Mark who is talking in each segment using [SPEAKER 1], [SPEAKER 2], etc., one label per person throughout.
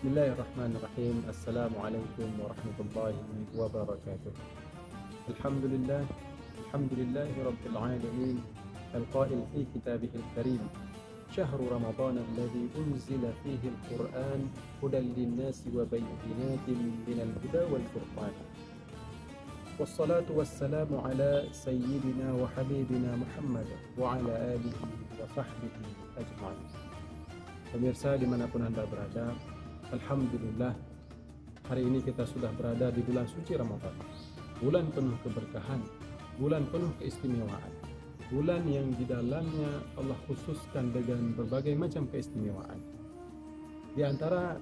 [SPEAKER 1] Bismillahirrahmanirrahim. Assalamualaikum warahmatullahi wabarakatuh. Alhamdulillah, alhamdulillahi rabbil alamin. Al-qail fi kitabihil karim. Syahru Ramadan alladhi unzila fihi al-Qur'an hudan lin-nasi wa bayyinatin minal huda wal furqan. Wassalatu wassalamu ala sayyidina wa habibina Muhammad wa ala alihi wa sahbihi ajma'in. Pemirsa dimanapun Anda berada, alhamdulillah, hari ini kita sudah berada di bulan suci Ramadan, bulan penuh keberkahan, bulan penuh keistimewaan, bulan yang di dalamnya Allah khususkan dengan berbagai macam keistimewaan. Di antara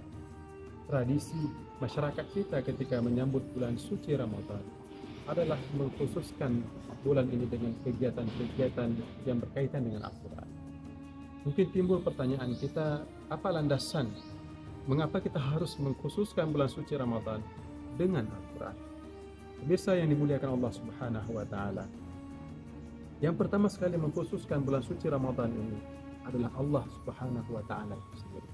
[SPEAKER 1] tradisi masyarakat kita ketika menyambut bulan suci Ramadan adalah mengkhususkan bulan ini dengan kegiatan-kegiatan yang berkaitan dengan Al-Quran. Mungkin timbul pertanyaan kita, apa landasan mengapa kita harus mengkhususkan bulan suci Ramadan dengan Al-Quran? Pemirsa yang dimuliakan Allah Subhanahu wa Ta'ala, yang pertama sekali mengkhususkan bulan suci Ramadan ini adalah Allah Subhanahu wa Ta'ala sendiri.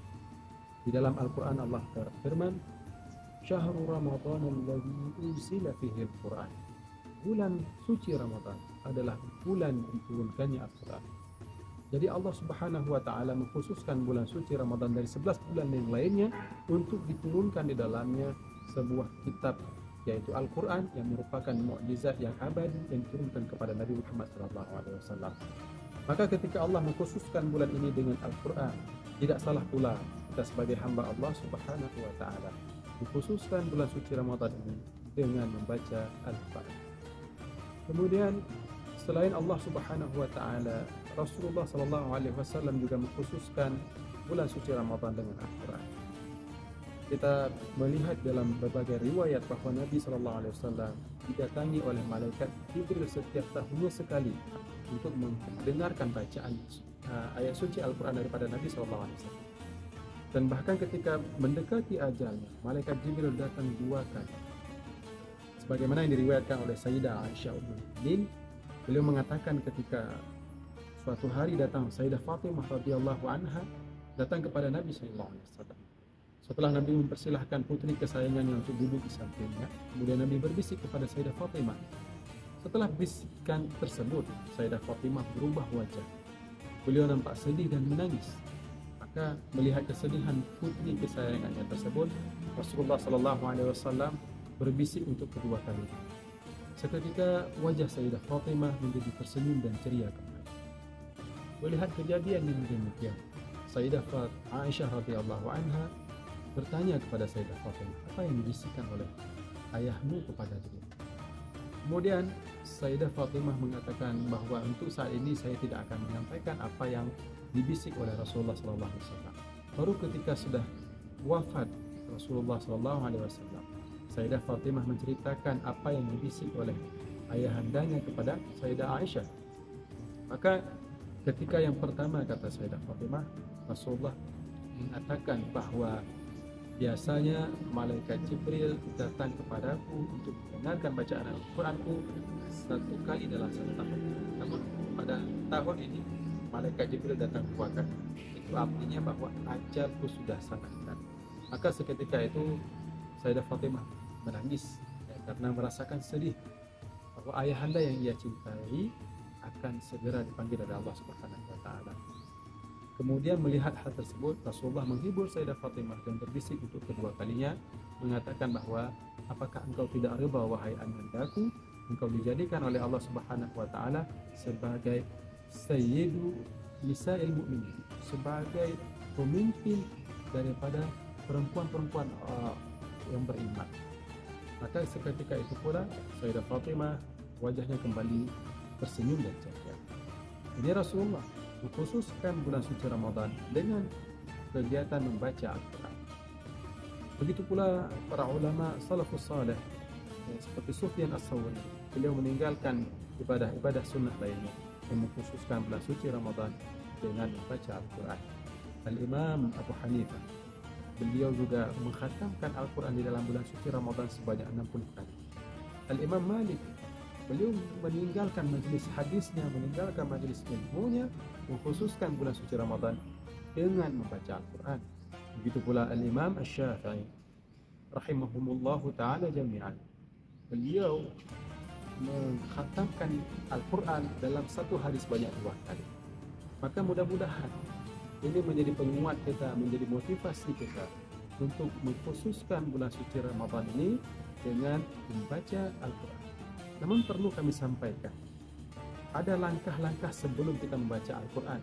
[SPEAKER 1] Di dalam Al-Quran Allah berfirman, Syahrul Ramadan alladzi unzila fihi Al-Quran. Bulan suci Ramadan adalah bulan diturunkannya Al-Quran. Jadi Allah Subhanahu wa Ta'ala mengkhususkan bulan suci Ramadan dari 11 bulan yang lainnya untuk diturunkan di dalamnya sebuah kitab, yaitu Al-Quran, yang merupakan mukjizat yang abadi yang diturunkan kepada Nabi Muhammad SAW. Maka ketika Allah mengkhususkan bulan ini dengan Al-Quran, tidak salah pula kita sebagai hamba Allah Subhanahu wa Ta'ala mengkhususkan bulan suci Ramadan ini dengan membaca Al-Quran. Kemudian selain Allah Subhanahu wa Ta'ala, Rasulullah SAW juga mengkhususkan bulan suci Ramadan dengan Al-Quran. Kita melihat dalam berbagai riwayat bahwa Nabi SAW didatangi oleh malaikat Jibril setiap tahunnya sekali untuk mendengarkan bacaan ayat suci Al-Quran daripada Nabi SAW. Dan bahkan ketika mendekati ajalnya, malaikat Jibril datang 2 kali. Sebagaimana yang diriwayatkan oleh Sayyidah Aisyah Ummul Mukminin, beliau mengatakan ketika suatu hari datang Sayyidah Fatimah radhiyallahu anha datang kepada Nabi sallallahu alaihi wasallam. Setelah Nabi mempersilahkan putri kesayangannya untuk duduk di sampingnya, kemudian Nabi berbisik kepada Sayyidah Fatimah. Setelah bisikan tersebut, Sayyidah Fatimah berubah wajah. Beliau nampak sedih dan menangis. Maka melihat kesedihan putri kesayangannya tersebut, Rasulullah sallallahu alaihi wasallam berbisik untuk kedua kalinya. Seketika wajah Sayyidah Fatimah menjadi tersenyum dan ceria kembali. Melihat kejadian yang demikian, Sayyidah Aisyah radhiyallahu anha bertanya kepada Sayyidah Fatimah, apa yang dibisikkan oleh ayahmu kepada dia? Kemudian Sayyidah Fatimah mengatakan bahwa untuk saat ini saya tidak akan menyampaikan apa yang dibisik oleh Rasulullah SAW. Baru ketika sudah wafat Rasulullah SAW, Sayyidah Fatimah menceritakan apa yang dibisik oleh ayahandanya kepada Sayyidah Aisyah. Maka ketika yang pertama, kata Sayyidah Fatimah, Rasulullah mengatakan bahwa biasanya malaikat Jibril datang kepadaku untuk mendengarkan bacaan Al-Quranku 1 kali dalam 1 tahun. Namun pada tahun ini malaikat Jibril datang 2 kali. Itu artinya bahwa ajalku sudah sangat dekat. Maka seketika itu Sayyidah Fatimah menangis karena merasakan sedih bahwa ayahanda yang ia cintai akan segera dipanggil oleh Allah Subhanahu wa Ta'ala. Kemudian melihat hal tersebut, Rasulullah menghibur Sayyidah Fatimah dan berbisik untuk kedua kalinya, mengatakan bahwa apakah engkau tidak rida wahai anandaku, engkau dijadikan oleh Allah Subhanahu wa Ta'ala sebagai sayyidu nisa'il mu'minin, sebagai pemimpin daripada perempuan-perempuan yang beriman. Maka seketika itu pula Sayyidah Fatimah wajahnya kembali tersenyum dan ceria. Ini Rasulullah mengkhususkan bulan suci Ramadan dengan kegiatan membaca Al-Quran. Begitu pula para ulama salafus salih seperti Sufyan As-Sawri, beliau meninggalkan ibadah-ibadah sunnah lainnya yang mengkhususkan bulan suci Ramadan dengan membaca Al-Quran. Al-Imam Abu Hanifah, beliau juga mengkhatamkan Al-Quran di dalam bulan suci Ramadan sebanyak 60 kali. Al-Imam Malik, beliau meninggalkan majelis hadisnya, meninggalkan majelis ilmunya, mengkhususkan bulan suci Ramadan dengan membaca Al-Quran. Begitu pula Al-Imam Asy-Syafi'i rahimahumullahu ta'ala jami'an. Beliau mengkhatamkan Al-Quran dalam satu hari sebanyak 2 kali. Maka mudah-mudahan ini menjadi penguat kita, menjadi motivasi kita untuk mengkhususkan bulan suci Ramadan ini dengan membaca Al-Quran. Namun perlu kami sampaikan, ada langkah-langkah sebelum kita membaca Al-Quran.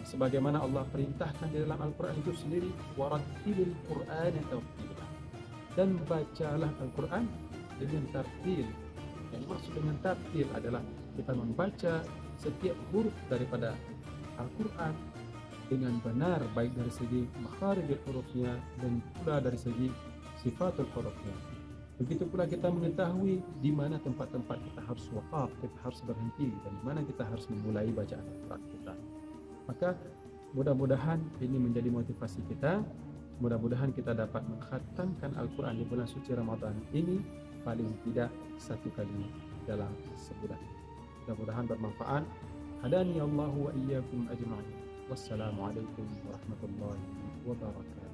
[SPEAKER 1] Sebagaimana Allah perintahkan di dalam Al-Quran itu sendiri, warattilil Qur'ana tartila, dan bacalah Al-Quran dengan tartil. Yang maksud dengan tartil adalah kita membaca setiap huruf daripada Al-Quran dengan benar, baik dari segi makharijul hurufnya dan pula dari segi sifatul hurufnya. Begitu pula kita mengetahui di mana tempat-tempat kita harus waqaf, kita harus berhenti, dan di mana kita harus memulai bacaan Al-Quran kita. Maka mudah-mudahan ini menjadi motivasi kita. Mudah-mudahan kita dapat mengkhatamkan Al-Quran di bulan suci Ramadan ini paling tidak 1 kali dalam sebulan. Mudah-mudahan bermanfaat. Hadani Allahu wa iyyakum ajma'in. Wassalamualaikum warahmatullahi wabarakatuh.